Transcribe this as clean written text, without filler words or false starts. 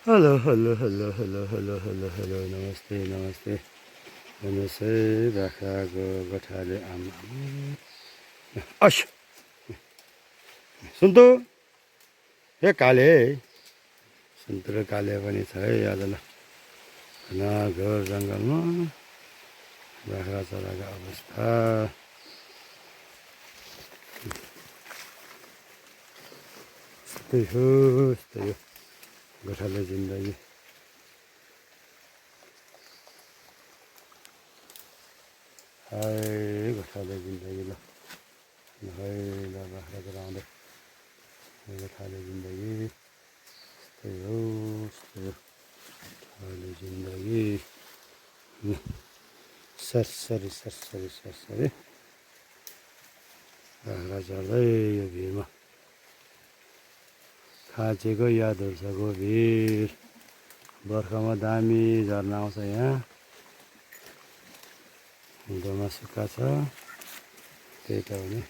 hello hello hello hello hello hello hello नमस्ते नमस्ते हेर्नुहोस् है बाख्राको गोठाले आमा अस सुन्तु ए काले सुन्तु र काले पनि छ है आज ल घना घोर जङ्गलमा बाख्रा चराको अवस्था त्यही हो त्यही हो गोठाले जिन्दगी हाय गोठाले जिन्दगी ल है ल बाख्रा चराउँदै गोठाले जिन्दगी त्यही हो गोठाले जिन्दगी सरसरी सरसरी सरसरी बाख्रा चढ्दै यो भिरमा खाँचेको यादहरूको भिर बर्खामा दामी झर्ना आउँछ यहाँ हिउँदोमा सुक्खा छ त्यही त हो नि